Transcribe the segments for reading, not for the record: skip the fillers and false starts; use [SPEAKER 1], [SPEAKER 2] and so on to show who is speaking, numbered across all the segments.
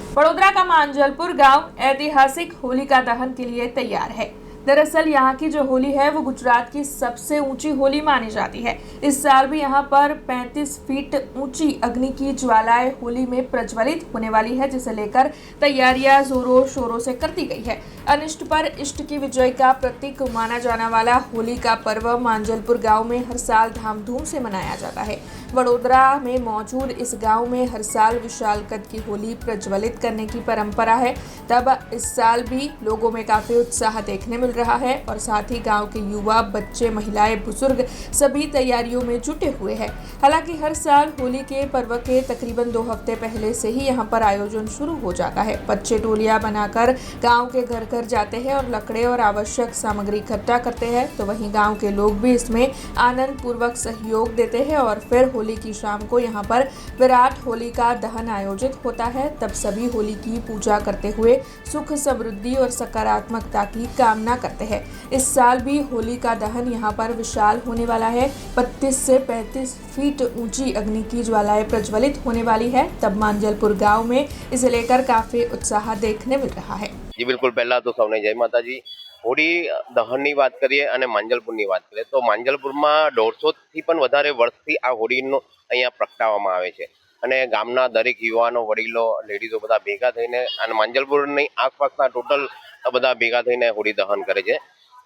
[SPEAKER 1] वडोदरा का मांजलपुर गांव ऐतिहासिक होलिका दहन के लिए तैयार है। दरअसल यहाँ की जो होली है वो गुजरात की सबसे ऊंची होली मानी जाती है। इस साल भी यहाँ पर 35 फीट ऊंची अग्नि की ज्वालाएं होली में प्रज्वलित होने वाली है, जिसे लेकर तैयारियां जोरों शोरों से कर दी गई है। अनिष्ट पर इष्ट की विजय का प्रतीक माना जाने वाला होली का पर्व मांजलपुर गांव में हर साल धामधूम से मनाया जाता है। वडोदरा में मौजूद इस गांव में हर साल विशाल कद की होली प्रज्वलित करने की परंपरा है। तब इस साल भी लोगों में काफी उत्साह देखने मिल रहा है और साथ ही गांव के युवा, बच्चे, महिलाएं, बुजुर्ग सभी तैयारियों में जुटे हुए हैं। हालांकि हर साल होली के पर्व के तकरीबन 2 हफ्ते पहले से ही यहां पर आयोजन शुरू हो जाता है। बच्चे टोलियां बनाकर गांव के घर घर जाते हैं और लकड़े और आवश्यक सामग्री इकट्ठा करते हैं, तो वहीं गांव के लोग भी इसमें आनंद पूर्वक सहयोग देते हैं और फिर होली की शाम को यहाँ पर विराट होली का दहन आयोजित होता है। तब सभी होली की पूजा करते हुए सुख, समृद्धि और सकारात्मकता की कामना करते हैं। इस साल भी होली का दहन यहाँ पर विशाल होने वाला है। 32 से 35 फीट ऊंची अग्नि की ज्वालाएं प्रज्वलित होने वाली है। तब मांजलपुर गांव में इसे लेकर काफी उत्साह देखने मिल रहा है।
[SPEAKER 2] जी बिल्कुल, पहला तो सौने जय माताजी। होली दहनની વાત કરીએ અને માંજલપુરની વાત કરીએ તો માંજલપુરમાં 150 થી પણ વધારે વર્ષથી આ હોળીનો અહીંયા પ્રગટાવવામાં આવે છે અને ગામના દરેક યુવાનો, વડીલો, લેડીઝો બધા ભેગા થઈને અને માંજલપુરની આસપાસના ટોટલ બધા ભેગા થઈને હોળી દહન કરે છે।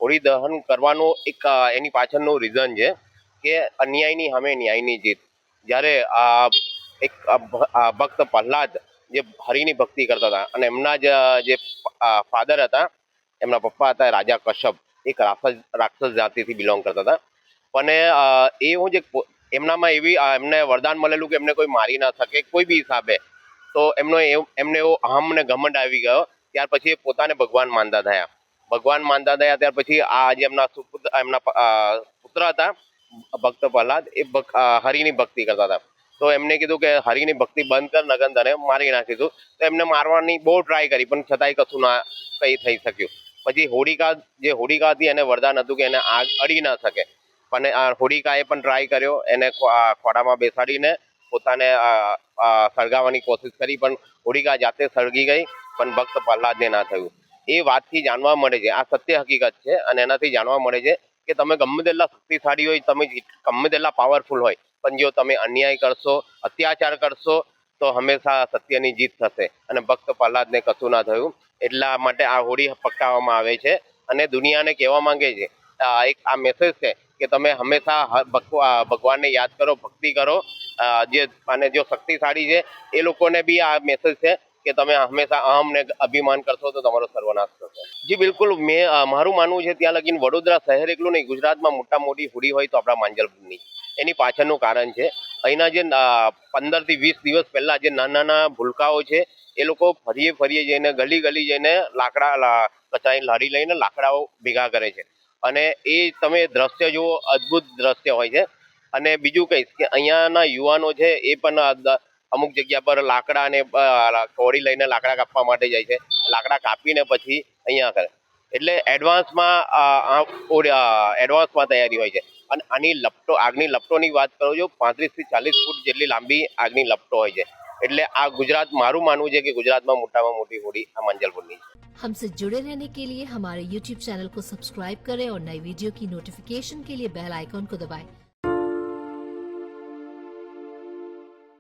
[SPEAKER 2] હોળી દહન કરવાનો એક એની પાછળનું રીઝન છે કે અન્યાયની સામે ન્યાયની જીત। જ્યારે એક ભક્ત પ્રહલાદ જે હરિની ભક્તિ કરતા હતા અને એમના જે ફાધર હતા, એમના પપ્પા હતા રાજા કશ્યપ, એક રાક્ષસ જાતિથી બિલોંગ કરતા હતા। પણ એ હું જે એમનામાં એવી એમને વરદાન મળેલું કે એમને કોઈ મારી ના શકે કોઈ બી હિસાબે, તો એમને એવો અહમ ને ઘમંડ આવી ગયો। ત્યાર પછી એ પોતાને ભગવાન માનતા થયા। ત્યાર પછી આ જે એમના પુત્ર હતા ભક્ત પ્રહલાદ, એ હરિની ભક્તિ કરતા હતા। તો એમને કીધું કે હરિની ભક્તિ બંધ કર, નગન તને મારી નાખીશું। તો એમને મારવાની બહુ ટ્રાય કરી પણ છતાંય કશું ના કંઈ થઈ શક્યું। પછી હોળિકા હતી એને વરદાન હતું કે એને આગ અડી ના શકે, પણ હોળિકાએ પણ ટ્રાય કર્યો, એને ખોડામાં બેસાડીને પોતાને સળગાવવાની કોશિશ કરી, પણ હોળિકા જાતે સળગી ગઈ, પણ ભક્ત પ્રહલાદને ના થયું। એ વાતથી જાણવા મળે છે, આ સત્ય હકીકત છે અને એનાથી જાણવા મળે છે કે તમે ગમે તેટલા શક્તિશાળી હોય, તમે ગમે તેટલા પાવરફુલ હોય, પણ જો તમે અન્યાય કરશો, અત્યાચાર કરશો, તો હંમેશા સત્યની જીત થશે અને ભક્ત પ્રહલાદને કશું ના થયું। એટલા માટે આ હોળી પ્રગટાવવામાં આવે છે અને દુનિયાને કહેવા માંગે છે, એક આ મેસેજ છે કે તમે હંમેશા ભગવાનને યાદ કરો, ભક્તિ કરો। અને જો શક્તિશાળી છે એ લોકોને બી આ મેસેજ છે કે તમે હંમેશા અહમ ને અભિમાન કરશો તો તમારો સર્વનાશ થશે। જી બિલકુલ, મારું માનવું છે ત્યાં લગીને વડોદરા શહેર એકલું નહીં, ગુજરાતમાં મોટી હોળી હોય તો આપણા માંજલપુરની। એની પાછળનું કારણ છે અહીંના જે 15 થી 20 દિવસ પહેલા જે નાના ભૂલકાઓ છે એ લોકો ફરીએ જઈને ગલી જઈને લાકડા કચાઈ લારી લઈને લાકડાઓ ભેગા કરે છે અને એ તમે દ્રશ્ય જુઓ, અદ્ભુત દ્રશ્ય હોય છે। અને બીજું કહીશ કે અહીંયાના યુવાનો છે એ પણ અમુક જગ્યા પર લાકડા ને કોળી લઈને લાકડા કાપવા માટે જાય છે, લાકડા કાપીને પછી અહીંયા કરે, એટલે એડવાન્સમાં તૈયારી હોય છે। અને આની આગની લપટોની વાત કરું છું, 35 થી 40 ફૂટ જેટલી લાંબી આગની લપટો હોય છે। એટલે આ ગુજરાત, મારું માનવું છે કે ગુજરાતમાં મોટામાં મોટી હોળી આ માંજલપુરની છે।
[SPEAKER 3] हमसे जुड़े रहने के लिए हमारे YouTube चैनल को सब्सक्राइब करें और नई वीडियो की नोटिफिकेशन के लिए बेल आइकॉन को दबाएं।